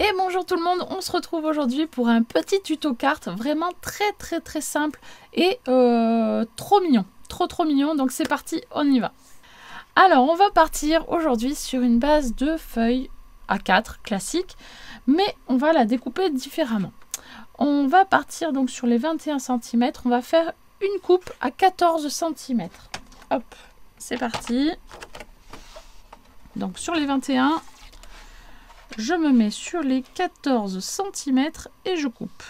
Et bonjour tout le monde, on se retrouve aujourd'hui pour un petit tuto carte vraiment très simple et trop mignon, trop mignon. Donc c'est parti, on y va. Alors on va partir aujourd'hui sur une base de feuilles A4 classique, mais on va la découper différemment. On va partir donc sur les 21 cm, on va faire une coupe à 14 cm. Hop, c'est parti. Donc sur les 21, je me mets sur les 14 cm et je coupe.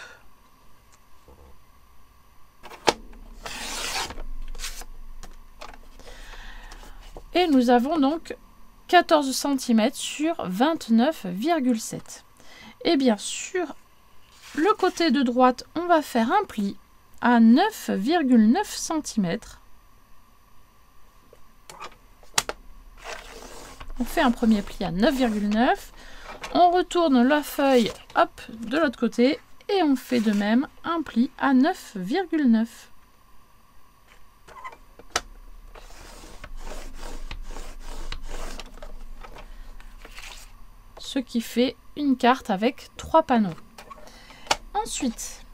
Et nous avons donc 14 cm sur 29,7. Et bien sur le côté de droite, on va faire un pli à 9,9 cm. On fait un premier pli à 9,9. On retourne la feuille, hop, de l'autre côté et on fait de même un pli à 9,9. Ce qui fait une carte avec 3 panneaux. Ensuite,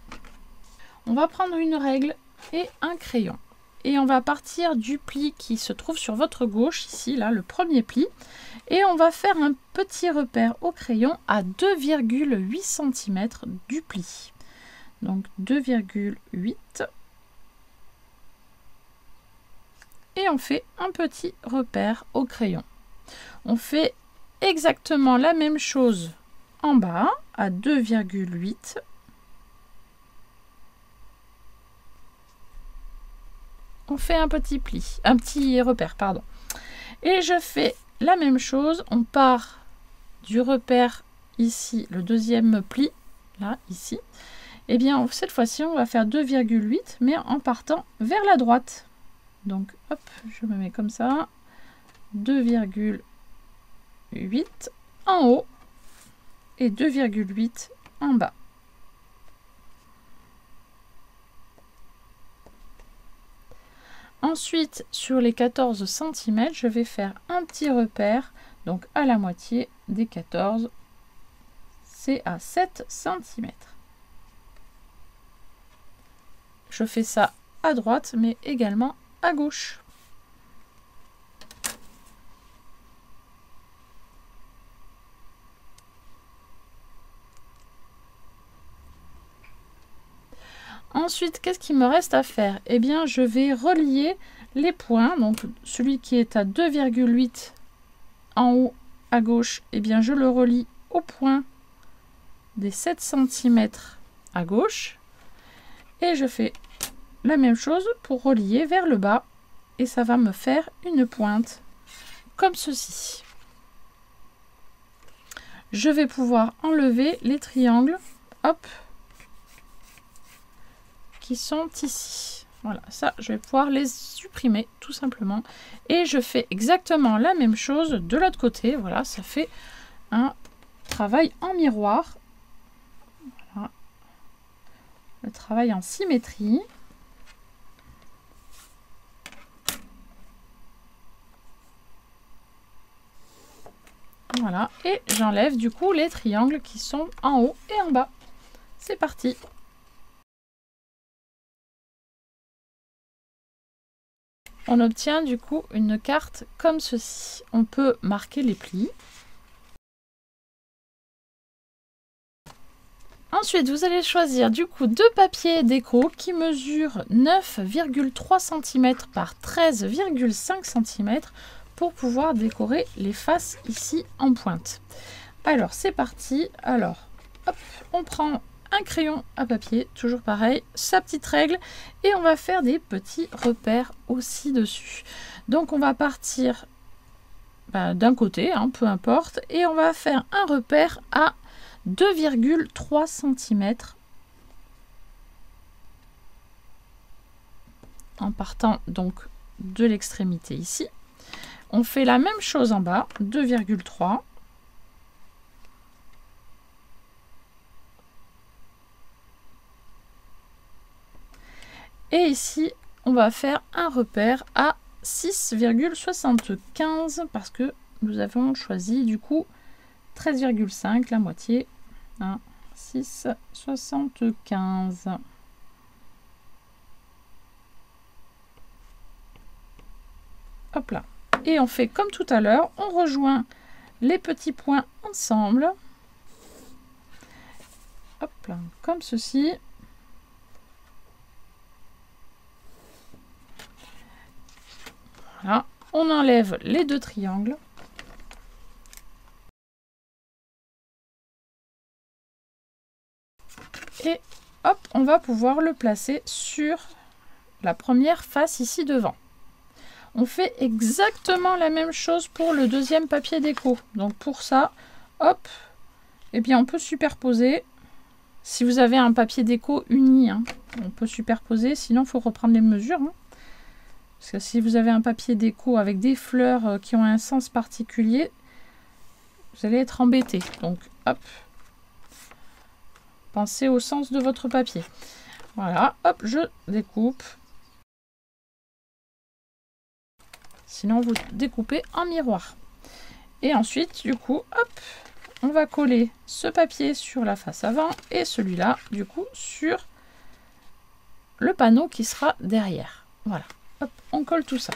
on va prendre une règle et un crayon. Et on va partir du pli qui se trouve sur votre gauche, ici, là, le premier pli. Et on va faire un petit repère au crayon à 2,8 cm du pli. Donc 2,8. Et on fait un petit repère au crayon. On fait exactement la même chose en bas, à 2,8. On fait un petit pli, un petit repère, pardon. Et je fais la même chose, on part du repère ici, le deuxième pli, là, ici. Et bien, cette fois-ci, on va faire 2,8, mais en partant vers la droite. Donc, hop, je me mets comme ça, 2,8 en haut et 2,8 en bas. Ensuite, sur les 14 cm, je vais faire un petit repère, donc à la moitié des 14, c'est à 7 cm. Je fais ça à droite, mais également à gauche. Ensuite, qu'est-ce qu'il me reste à faire? Eh bien, je vais relier les points. Donc, celui qui est à 2,8 en haut à gauche, eh bien, je le relie au point des 7 cm à gauche. Et je fais la même chose pour relier vers le bas. Et ça va me faire une pointe comme ceci. Je vais pouvoir enlever les triangles. Hop! Qui sont ici. Voilà, ça, je vais pouvoir les supprimer tout simplement. Et je fais exactement la même chose de l'autre côté. Voilà, ça fait un travail en miroir. Voilà. Le travail en symétrie. Voilà, et j'enlève du coup les triangles qui sont en haut et en bas. C'est parti. On obtient du coup une carte comme ceci. On peut marquer les plis. Ensuite, vous allez choisir du coup deux papiers déco qui mesurent 9,3 cm par 13,5 cm pour pouvoir décorer les faces ici en pointe. Alors, c'est parti. Alors, hop, on prend un crayon à papier, toujours pareil, sa petite règle, et on va faire des petits repères aussi dessus. Donc on va partir d'un côté, hein, peu importe, et on va faire un repère à 2,3 cm en partant donc de l'extrémité ici. On fait la même chose en bas, 2,3. Et ici, on va faire un repère à 6,75 parce que nous avons choisi du coup 13,5, la moitié. 1, 6, 75. Hop là. Et on fait comme tout à l'heure, on rejoint les petits points ensemble. Hop là, comme ceci. Voilà, on enlève les deux triangles. Et hop, on va pouvoir le placer sur la première face ici devant. On fait exactement la même chose pour le deuxième papier déco. Donc pour ça, hop, eh bien on peut superposer. Si vous avez un papier déco uni, hein, on peut superposer, sinon il faut reprendre les mesures. Hein. Parce que si vous avez un papier déco avec des fleurs qui ont un sens particulier, vous allez être embêté. Donc hop, pensez au sens de votre papier. Voilà, hop, je découpe. Sinon, vous découpez en miroir. Et ensuite, du coup, hop, on va coller ce papier sur la face avant et celui-là, du coup, sur le panneau qui sera derrière. Voilà, hop, on colle tout ça.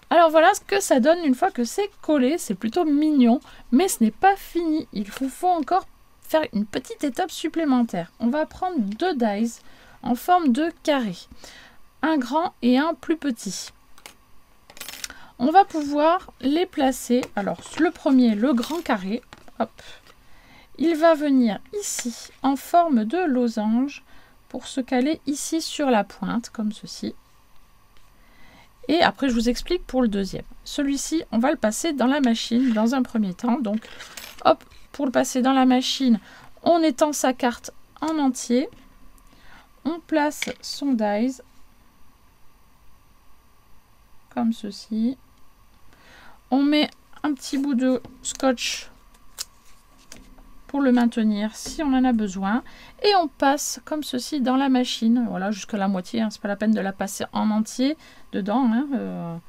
Alors voilà ce que ça donne une fois que c'est collé, c'est plutôt mignon, mais ce n'est pas fini, il vous faut encore faire une petite étape supplémentaire. On va prendre deux dies en forme de carré, un grand et un plus petit. On va pouvoir les placer, alors le premier, le grand carré, hop, il va venir ici en forme de losange pour se caler ici sur la pointe, comme ceci. Et après, je vous explique pour le deuxième. Celui-ci, on va le passer dans la machine dans un premier temps. Donc, hop, pour le passer dans la machine, on étend sa carte en entier. On place son dies comme ceci. On met un petit bout de scotch pour le maintenir si on en a besoin. Et on passe comme ceci dans la machine. Voilà, jusqu'à la moitié. Hein, c'est pas la peine de la passer en entier dedans. Hein,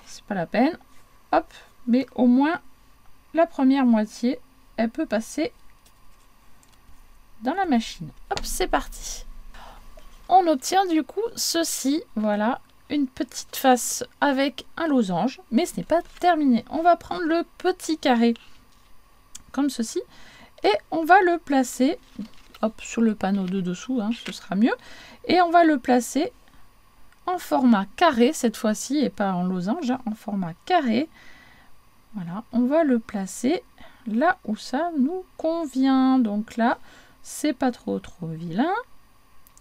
c'est pas la peine. Hop, mais au moins la première moitié, elle peut passer dans la machine. Hop, c'est parti. On obtient du coup ceci. Voilà, une petite face avec un losange. Mais ce n'est pas terminé. On va prendre le petit carré comme ceci. Et on va le placer, hop, sur le panneau de dessous, hein, ce sera mieux. Et on va le placer en format carré cette fois-ci, et pas en losange, hein, en format carré. Voilà, on va le placer là où ça nous convient. Donc là, c'est pas trop vilain.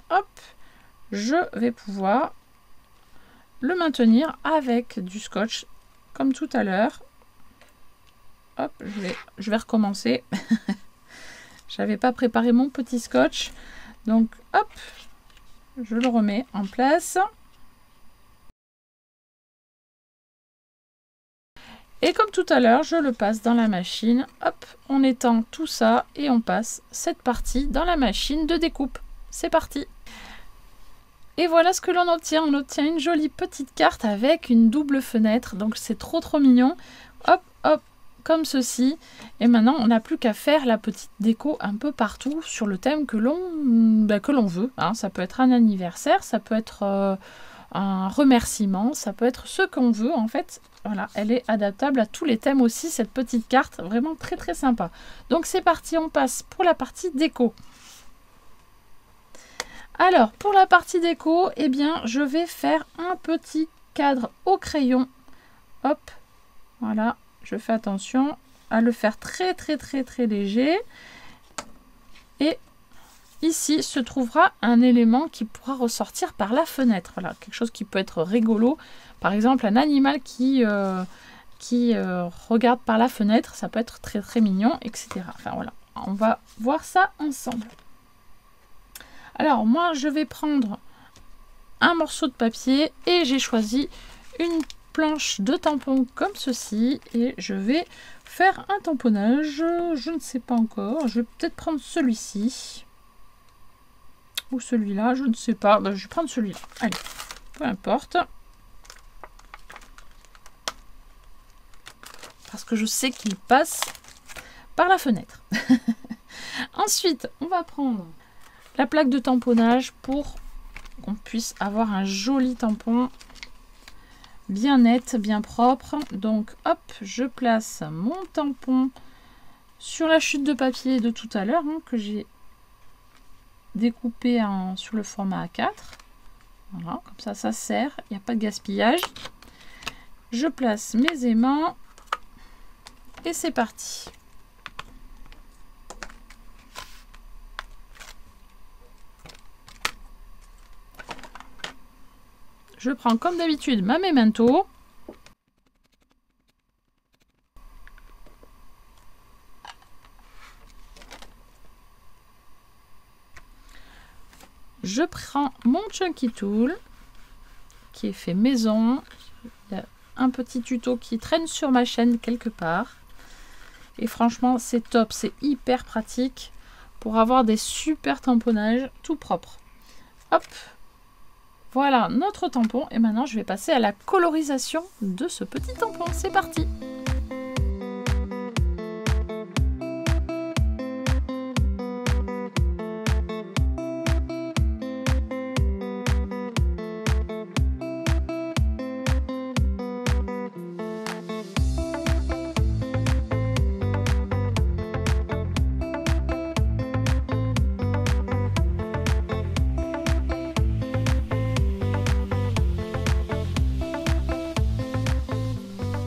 Hop, je vais pouvoir le maintenir avec du scotch, comme tout à l'heure. Hop, je vais recommencer. J'avais pas préparé mon petit scotch. Donc, hop, je le remets en place. Et comme tout à l'heure, je le passe dans la machine. Hop, on étend tout ça et on passe cette partie dans la machine de découpe. C'est parti. Et voilà ce que l'on obtient. On obtient une jolie petite carte avec une double fenêtre. Donc, c'est trop mignon. Hop, hop. Comme ceci, et maintenant on n'a plus qu'à faire la petite déco un peu partout sur le thème que l'on veut, hein. Ça peut être un anniversaire, ça peut être un remerciement, ça peut être ce qu'on veut en fait. Voilà, elle est adaptable à tous les thèmes aussi, cette petite carte, vraiment très sympa. Donc c'est parti, on passe pour la partie déco. Alors pour la partie déco, eh bien je vais faire un petit cadre au crayon. Hop, voilà. Je fais attention à le faire très léger. Et ici se trouvera un élément qui pourra ressortir par la fenêtre. Voilà, quelque chose qui peut être rigolo. Par exemple, un animal qui regarde par la fenêtre. Ça peut être très mignon, etc. Enfin voilà, on va voir ça ensemble. Alors moi, je vais prendre un morceau de papier et j'ai choisi une planche de tampons comme ceci et je vais faire un tamponnage. Je ne sais pas encore. Je vais peut-être prendre celui-ci. Ou celui-là, je ne sais pas. Ben, je vais prendre celui-là. Allez, peu importe. Parce que je sais qu'il passe par la fenêtre. Ensuite, on va prendre la plaque de tamponnage pour qu'on puisse avoir un joli tampon bien net, bien propre. Donc, hop, je place mon tampon sur la chute de papier de tout à l'heure, hein, que j'ai découpé sur le format A4. Voilà, comme ça, ça sert. Il n'y a pas de gaspillage. Je place mes aimants. Et c'est parti. Je prends comme d'habitude ma Memento. Je prends mon Chunky Tool qui est fait maison. Il y a un petit tuto qui traîne sur ma chaîne quelque part. Et franchement, c'est top, c'est hyper pratique pour avoir des super tamponnages tout propres. Hop, voilà notre tampon. Et maintenant, je vais passer à la colorisation de ce petit tampon. C'est parti!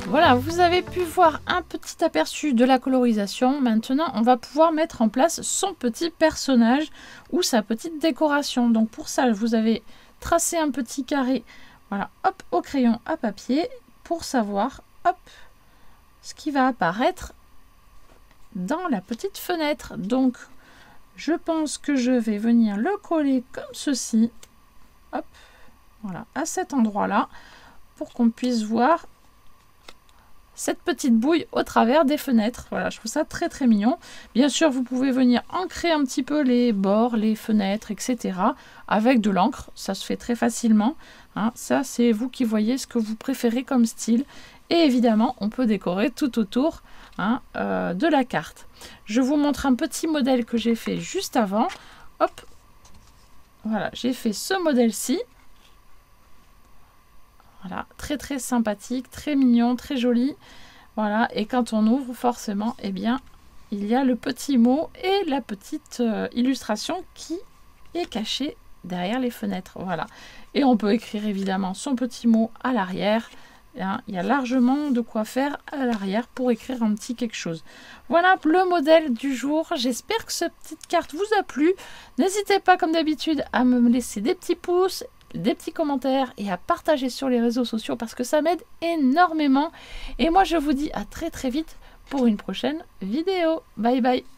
Voilà, vous avez pu voir un petit aperçu de la colorisation. Maintenant, on va pouvoir mettre en place son petit personnage ou sa petite décoration. Donc pour ça, vous avez tracé un petit carré, voilà, hop, au crayon à papier pour savoir, hop, ce qui va apparaître dans la petite fenêtre. Donc, je pense que je vais venir le coller comme ceci, hop, voilà, à cet endroit-là, pour qu'on puisse voir cette petite bouille au travers des fenêtres. Voilà, je trouve ça très très mignon. Bien sûr, vous pouvez venir ancrer un petit peu les bords, les fenêtres, etc. avec de l'encre. Ça se fait très facilement. Hein. Ça, c'est vous qui voyez ce que vous préférez comme style. Et évidemment, on peut décorer tout autour, hein, de la carte. Je vous montre un petit modèle que j'ai fait juste avant. Hop, voilà, j'ai fait ce modèle-ci. Voilà, très très sympathique, très mignon, très joli. Voilà, et quand on ouvre, forcément, eh bien, il y a le petit mot et la petite illustration qui est cachée derrière les fenêtres. Voilà, et on peut écrire évidemment son petit mot à l'arrière. Hein, il y a largement de quoi faire à l'arrière pour écrire un petit quelque chose. Voilà le modèle du jour. J'espère que cette petite carte vous a plu. N'hésitez pas, comme d'habitude, à me laisser des petits pouces, des petits commentaires et à partager sur les réseaux sociaux parce que ça m'aide énormément. Et moi, je vous dis à très très vite pour une prochaine vidéo. Bye bye.